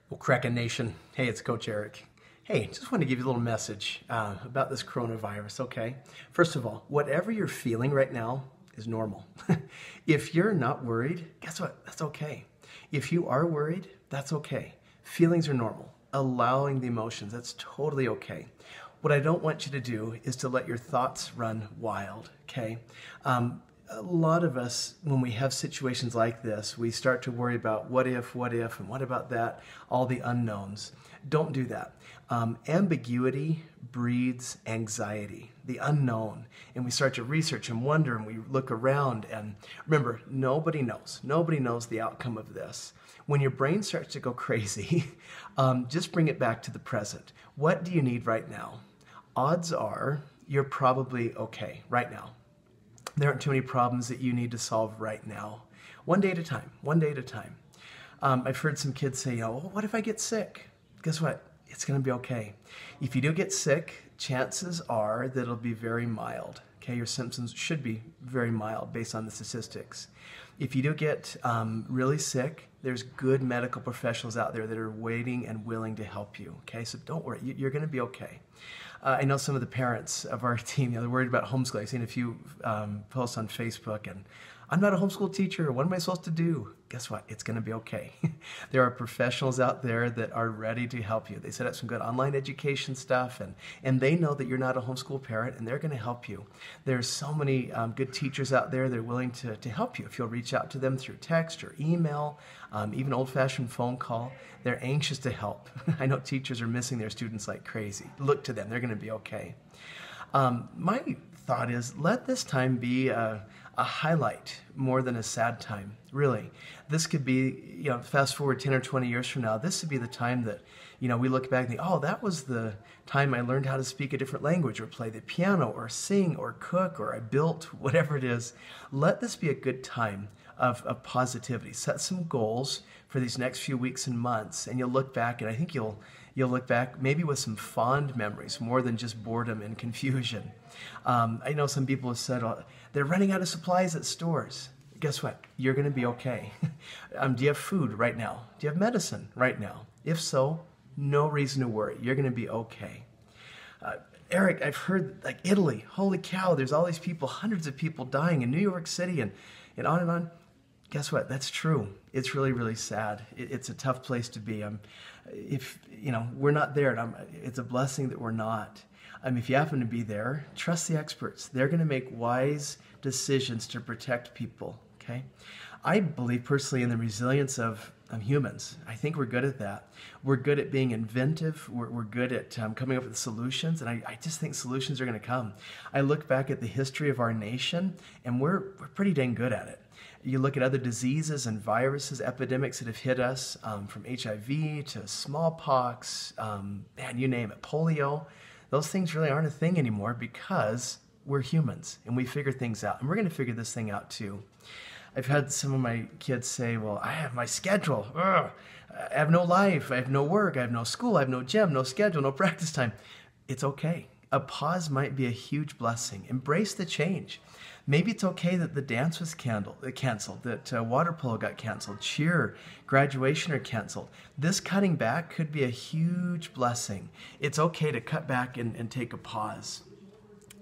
Well, Kraken Nation, hey, it's Coach Eric. Hey, just wanted to give you a little message about this coronavirus, okay? First of all, whatever you're feeling right now is normal. If you're not worried, guess what? That's okay. If you are worried, that's okay. Feelings are normal. Allowing the emotions, that's totally okay. What I don't want you to do is to let your thoughts run wild, okay? A lot of us, when we have situations like this, we start to worry about what if, and what about that, all the unknowns. Don't do that. Ambiguity breeds anxiety, the unknown. And we start to research and wonder, and we look around. And remember, nobody knows. Nobody knows the outcome of this. When your brain starts to go crazy, just bring it back to the present. What do you need right now? Odds are you're probably okay right now. There aren't too many problems that you need to solve right now. One day at a time, one day at a time. I've heard some kids say, well, what if I get sick? Guess what? It's going to be okay. If you do get sick, chances are that it'll be very mild. Okay, your symptoms should be very mild based on the statistics. If you do get really sick, there's good medical professionals out there that are waiting and willing to help you. Okay, so don't worry, you're going to be okay. I know some of the parents of our team, they're worried about homeschooling. I've seen a few posts on Facebook, and I'm not a homeschool teacher. What am I supposed to do? Guess what? It's going to be okay. There are professionals out there that are ready to help you. They set up some good online education stuff, and they know that you're not a homeschool parent, and they're going to help you. There's so many good teachers out there that are willing to help you. If you'll reach out to them through text or email, even old-fashioned phone call, they're anxious to help. I know teachers are missing their students like crazy. Look to them. They're going to be okay. My thought is, let this time be a highlight more than a sad time, really. This could be, fast forward 10 or 20 years from now, this would be the time that, we look back and think, oh, that was the time I learned how to speak a different language or play the piano or sing or cook or I built, whatever it is. Let this be a good time of positivity. Set some goals for these next few weeks and months, and you'll look back, and I think you'll look back maybe with some fond memories, more than just boredom and confusion. I know some people have said, they're running out of supplies at stores. Guess what? You're going to be okay. Do you have food right now? Do you have medicine right now? If so, no reason to worry. You're going to be okay. Eric, I've heard like Italy, holy cow, there's all these people, hundreds of people dying in New York City and on and on. Guess what? That's true. It's really, really sad. It's a tough place to be. If we're not there, it's a blessing that we're not. If you happen to be there, trust the experts. They're going to make wise decisions to protect people. Okay, I believe personally in the resilience of humans. I think we're good at that. We're good at being inventive. We're good at coming up with solutions, and I just think solutions are going to come. I look back at the history of our nation, and we're pretty dang good at it. You look at other diseases and viruses, epidemics that have hit us, from HIV to smallpox, you name it, polio. Those things really aren't a thing anymore because we're humans and we figure things out. And we're going to figure this thing out too. I've had some of my kids say, well, I have my schedule. Ugh. I have no life. I have no work. I have no school. I have no gym, no schedule, no practice time. It's okay. A pause might be a huge blessing. Embrace the change. Maybe it's okay that the dance was canceled, that water polo got canceled, cheer, graduation are canceled. This cutting back could be a huge blessing. It's okay to cut back and take a pause.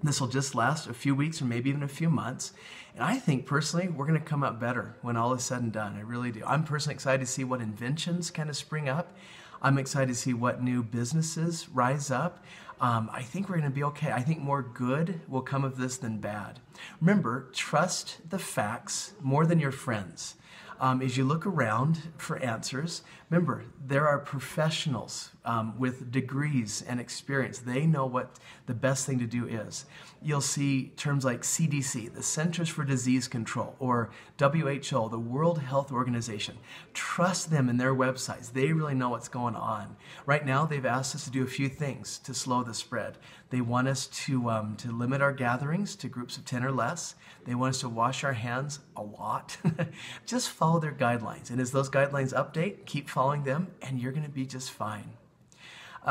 This will just last a few weeks or maybe even a few months. And I think personally, we're going to come out better when all is said and done. I really do. I'm personally excited to see what inventions kind of spring up. I'm excited to see what new businesses rise up. I think we're going to be okay. I think more good will come of this than bad. Remember, trust the facts more than your friends. As you look around for answers, remember, there are professionals with degrees and experience. They know what the best thing to do is. You'll see terms like CDC, the Centers for Disease Control, or WHO, the World Health Organization. Trust them in their websites. They really know what's going on. Right now, they've asked us to do a few things to slow the spread. They want us to limit our gatherings to groups of 10 or less. They want us to wash our hands a lot. Just follow their guidelines. And as those guidelines update, keep following them, and you're going to be just fine.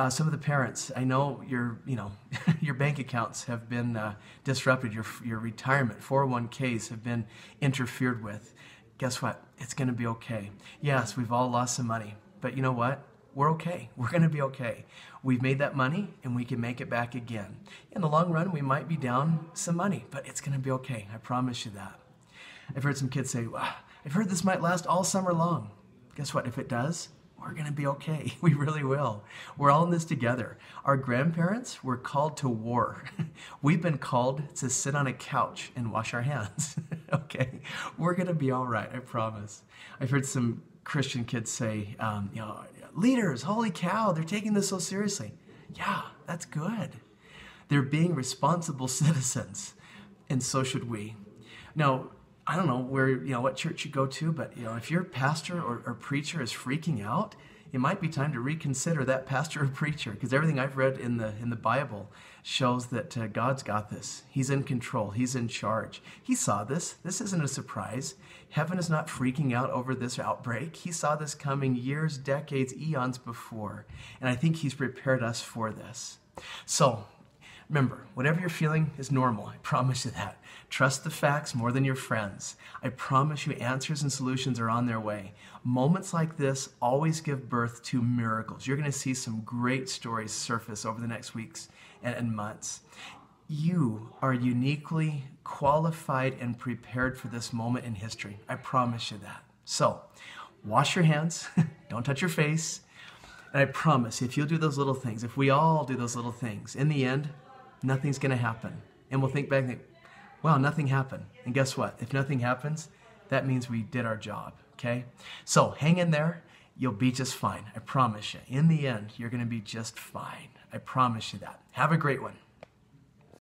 Some of the parents, I know your bank accounts have been disrupted. Your retirement, 401ks have been interfered with. Guess what? It's going to be okay. Yes, we've all lost some money, but you know what? we're okay. We're going to be okay. We've made that money and we can make it back again. In the long run, we might be down some money, but it's going to be okay. I promise you that. I've heard some kids say, wow, I've heard this might last all summer long. Guess what? If it does, we're going to be okay. We really will. We're all in this together. Our grandparents were called to war. We've been called to sit on a couch and wash our hands. Okay? We're going to be all right, I promise. I've heard some Christian kids say, leaders, holy cow, they're taking this so seriously. Yeah, that's good. They're being responsible citizens, and so should we. Now, I don't know what church you go to, but if your pastor or preacher is freaking out, it might be time to reconsider that pastor or preacher, because everything I've read in the Bible shows that God's got this. He's in control. He's in charge. He saw this. This isn't a surprise. Heaven is not freaking out over this outbreak. He saw this coming years, decades, eons before, and I think he's prepared us for this. So, remember, whatever you're feeling is normal. I promise you that. Trust the facts more than your friends. I promise you answers and solutions are on their way. Moments like this always give birth to miracles. You're going to see some great stories surface over the next weeks and months. You are uniquely qualified and prepared for this moment in history. I promise you that. So, wash your hands. Don't touch your face. And I promise, if you'll do those little things, if we all do those little things, in the end, nothing's going to happen. And we'll think back and think, well, nothing happened. And guess what? If nothing happens, that means we did our job, okay? So hang in there. You'll be just fine. I promise you. In the end, you're going to be just fine. I promise you that. Have a great one.